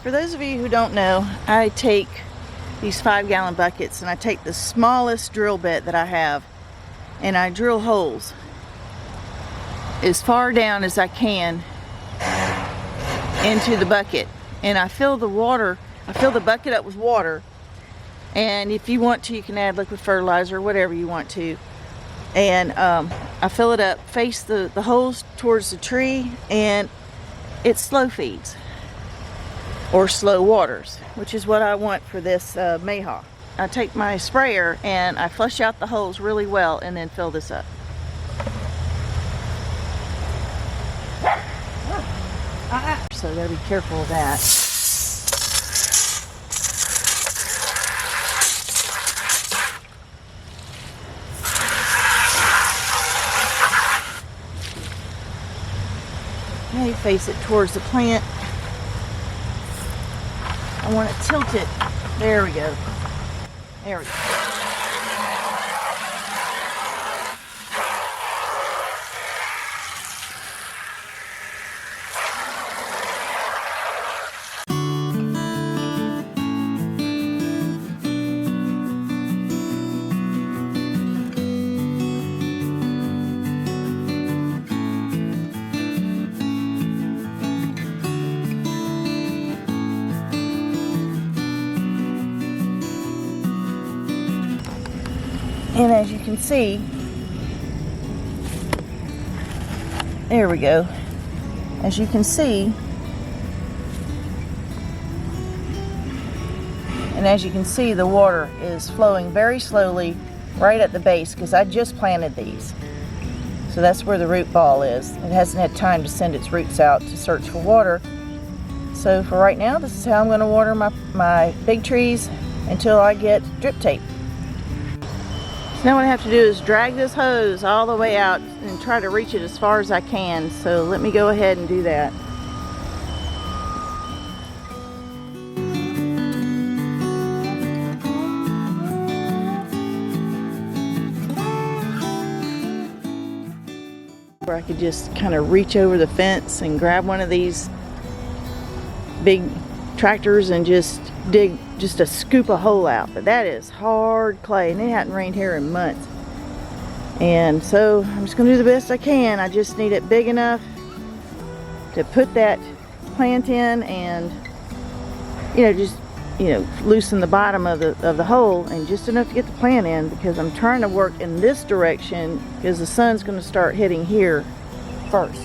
For those of you who don't know, I take these 5-gallon buckets and I take the smallest drill bit that I have and I drill holes as far down as I can into the bucket, and I fill the bucket up with water, and if you want to you can add liquid fertilizer, whatever you want to, and I fill it up, face the holes towards the tree, and it slow feeds or slow waters, which is what I want for this mayhaw. I take my sprayer and I flush out the holes really well and then fill this up. So gotta be careful of that. Now you face it towards the plant. I want to tilt it. There we go. There we go. And as you can see, there we go. As you can see, the water is flowing very slowly right at the base because I just planted these. So that's where the root ball is. It hasn't had time to send its roots out to search for water. So for right now, this is how I'm going to water my big trees until I get drip tape. Now what I have to do is drag this hose all the way out and try to reach it as far as I can. So let me go ahead and do that. Where I could just kind of reach over the fence and grab one of these big tractors and just dig just a scoop a hole out, but that is hard clay and it hadn't rained here in months, and so I'm just gonna do the best I can. I just need it big enough to put that plant in and just loosen the bottom of the hole, and just enough to get the plant in, because I'm trying to work in this direction because the sun's going to start hitting here first.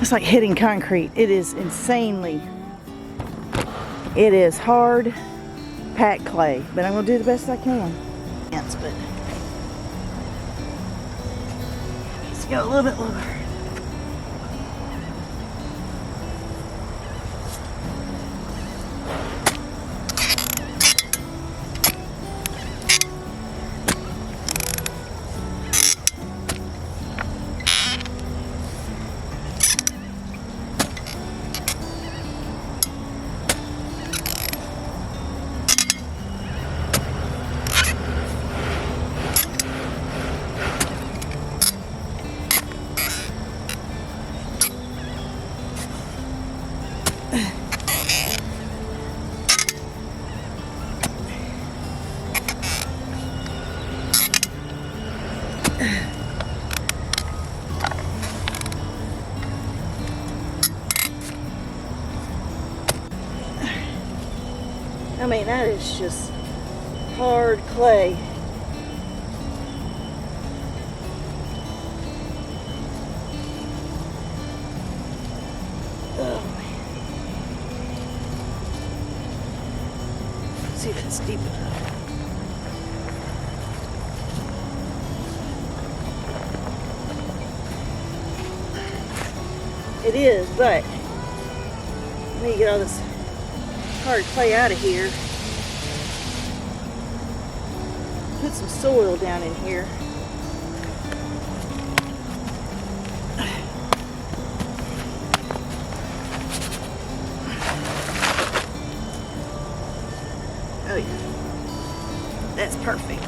It's like hitting concrete. It is insanely, it is hard packed clay, but I'm going to do the best I can. Yes, but let's go a little bit lower. I mean, that is just hard clay. Oh man. Let's see if it's deep enough. It is, but let me get all this hard clay out of here. Put some soil down in here. Oh yeah, that's perfect.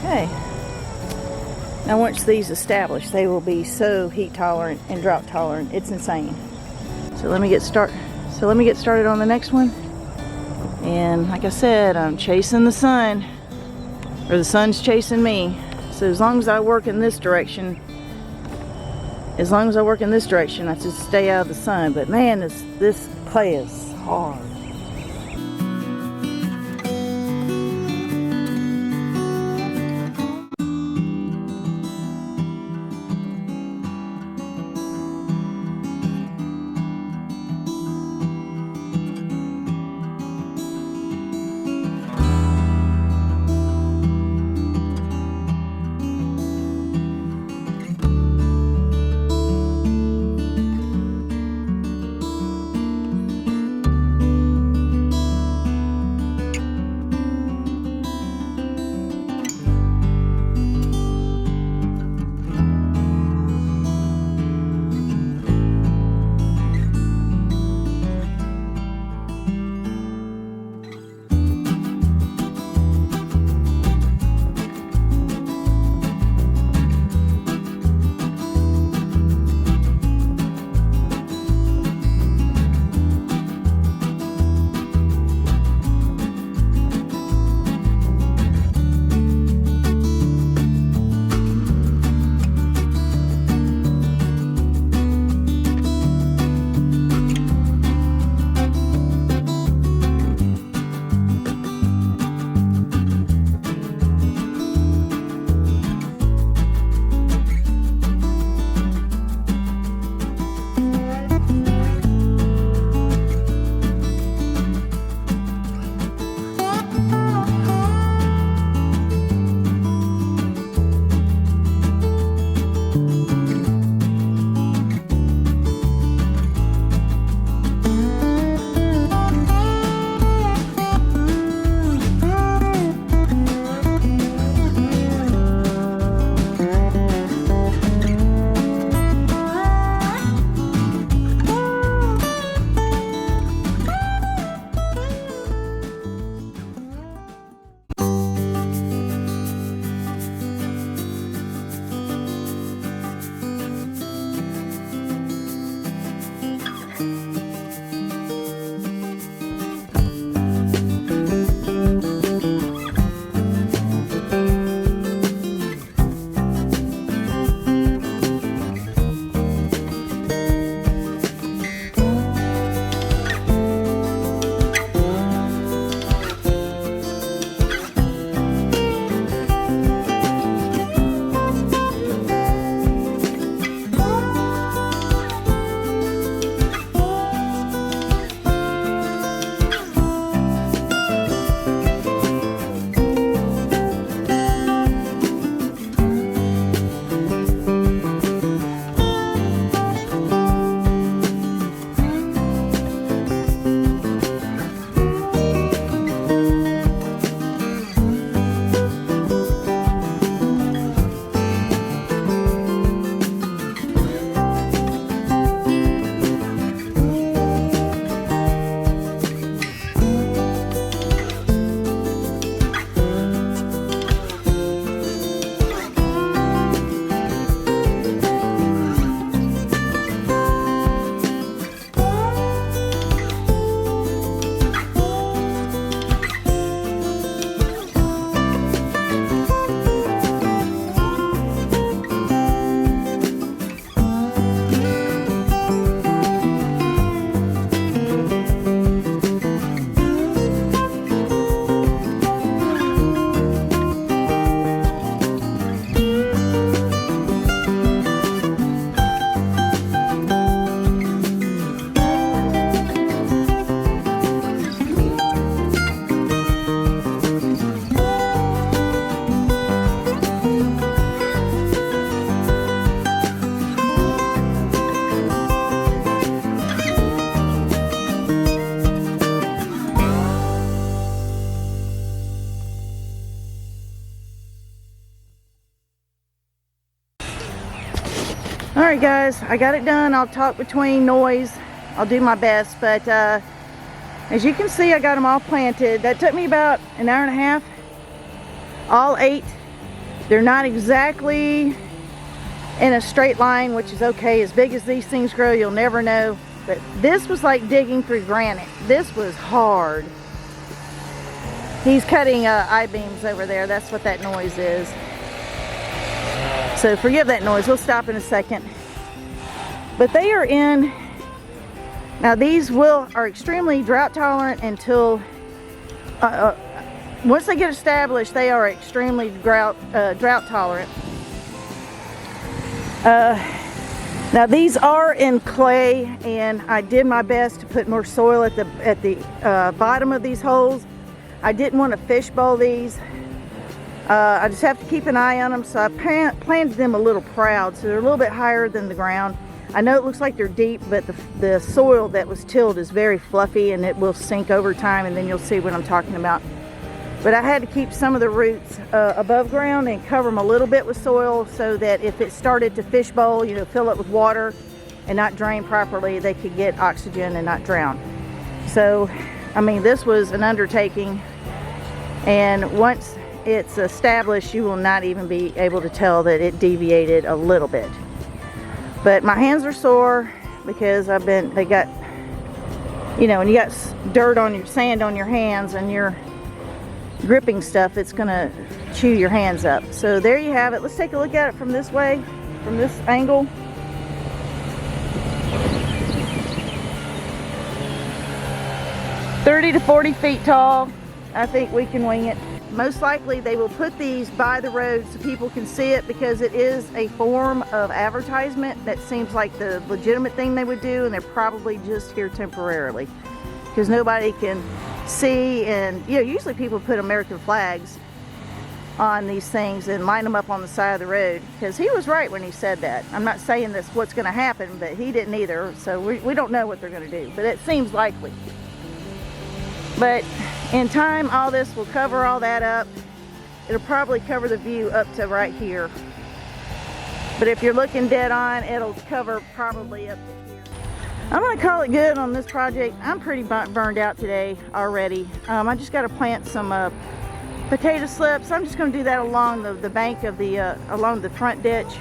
Okay. Now once these established, they will be so heat tolerant and drought tolerant. It's insane. So let me get started on the next one. And like I said, I'm chasing the sun, or the sun's chasing me. So as long as I work in this direction, I just stay out of the sun. But man, this clay is hard. Alright guys, I got it done. I'll talk between noise. I'll do my best, but as you can see, I got them all planted. That took me about an hour and a half. All 8. They're not exactly in a straight line, which is okay. As big as these things grow, you'll never know. But this was like digging through granite. This was hard. He's cutting I-beams over there. That's what that noise is. So forgive that noise. We'll stop in a second. But they are in. Now these are extremely drought tolerant until once they get established, they are extremely drought tolerant. Now these are in clay, and I did my best to put more soil at the bottom of these holes. I didn't want to fishbowl these. I just have to keep an eye on them, so I planted them a little proud, so they're a little bit higher than the ground. I know it looks like they're deep, but the soil that was tilled is very fluffy, and it will sink over time, and then you'll see what I'm talking about. But I had to keep some of the roots above ground and cover them a little bit with soil, so that if it started to fishbowl, you know, fill it with water and not drain properly, they could get oxygen and not drown. So, I mean, this was an undertaking, and once it's established, you will not even be able to tell that it deviated a little bit. But my hands are sore because they got, you know, when you got sand on your hands and you're gripping stuff, it's gonna chew your hands up. So there you have it. Let's take a look at it from this way, from this angle. "30 to 40 feet tall. I think we can wing it." Most likely they will put these by the road so people can see it, because it is a form of advertisement. That seems like the legitimate thing they would do, and they're probably just here temporarily because nobody can see. And you know, usually people put American flags on these things and line them up on the side of the road, because he was right when he said that. I'm not saying that's what's going to happen, but he didn't either, so we don't know what they're going to do, but it seems likely. But in time, all this will cover all that up. It'll probably cover the view up to right here. But if you're looking dead on, it'll cover probably up to here. I'm gonna call it good on this project. I'm pretty burned out today already. I just gotta plant some potato slips. I'm just gonna do that along the bank of along the front ditch,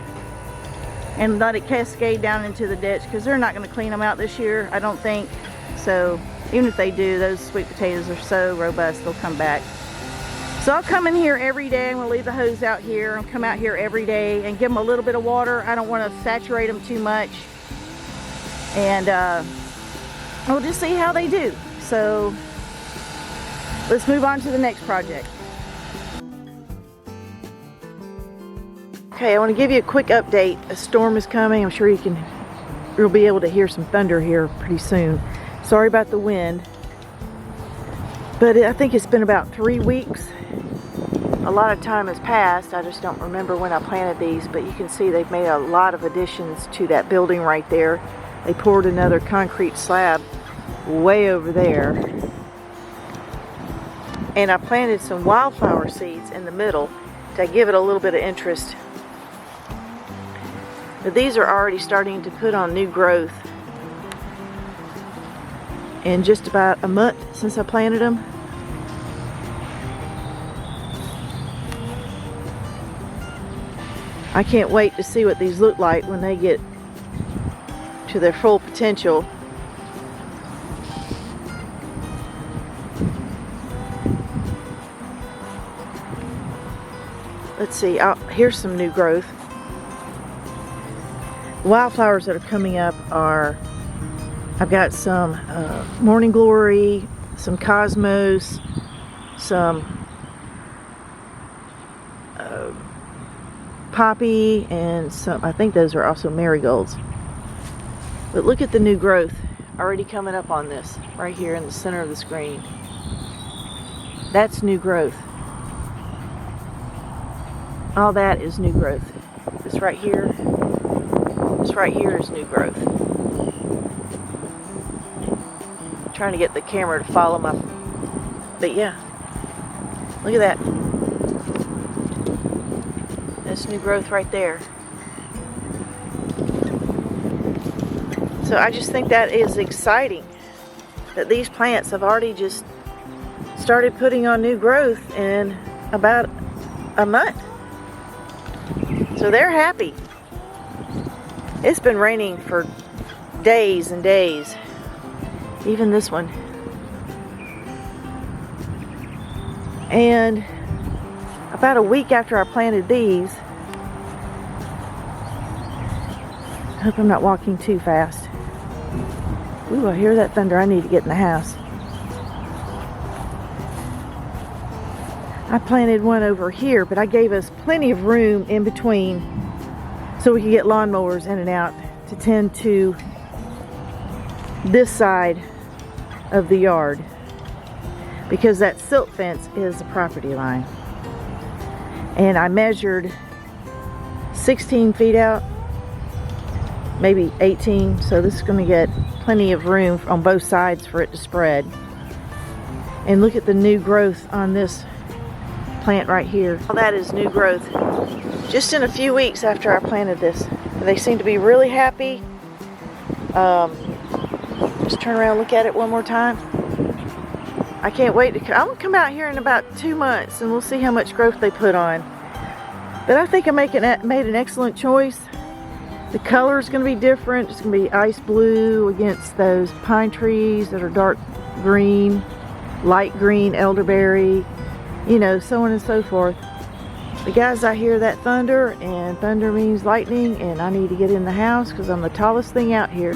and let it cascade down into the ditch, because they're not gonna clean them out this year, I don't think. So even if they do, those sweet potatoes are so robust, they'll come back. So I'll come in here every day. I'm gonna leave the hose out here and come out here every day and give them a little bit of water. I don't want to saturate them too much. And we'll just see how they do. So let's move on to the next project. Okay, I want to give you a quick update. A storm is coming. I'm sure you'll be able to hear some thunder here pretty soon. Sorry about the wind, but I think it's been about 3 weeks. A lot of time has passed. I just don't remember when I planted these, but you can see they've made a lot of additions to that building right there. They poured another concrete slab way over there. And I planted some wildflower seeds in the middle to give it a little bit of interest. But these are already starting to put on new growth. In just about a month since I planted them. I can't wait to see what these look like when they get to their full potential. Let's see, here's some new growth. Wildflowers that are coming up are, I've got some morning glory, some cosmos, some poppy, and some, I think those are also marigolds. But look at the new growth already coming up on this, right here in the center of the screen. That's new growth. All that is new growth. This right here is new growth. I'm trying to get the camera to follow my, but yeah, look at that. That's new growth right there. So I just think that is exciting, that these plants have already just started putting on new growth in about a month. So they're happy. It's been raining for days and days. Even this one. And about a week after I planted these, I hope I'm not walking too fast. Ooh, I hear that thunder. I need to get in the house. I planted one over here, but I gave us plenty of room in between so we could get lawnmowers in and out to tend to this side of the yard, because that silt fence is the property line. And I measured 16 feet out, maybe 18, so this is going to get plenty of room on both sides for it to spread. And look at the new growth on this plant right here. All that is new growth just in a few weeks after I planted this. They seem to be really happy. Just turn around and look at it one more time. I can't wait to I'm gonna come out here in about 2 months and we'll see how much growth they put on. But I think I made an excellent choice. The color is going to be different. It's going to be ice blue against those pine trees that are dark green, light green, elderberry, you know, so on and so forth. But guys, I hear that thunder, and thunder means lightning, and I need to get in the house because I'm the tallest thing out here.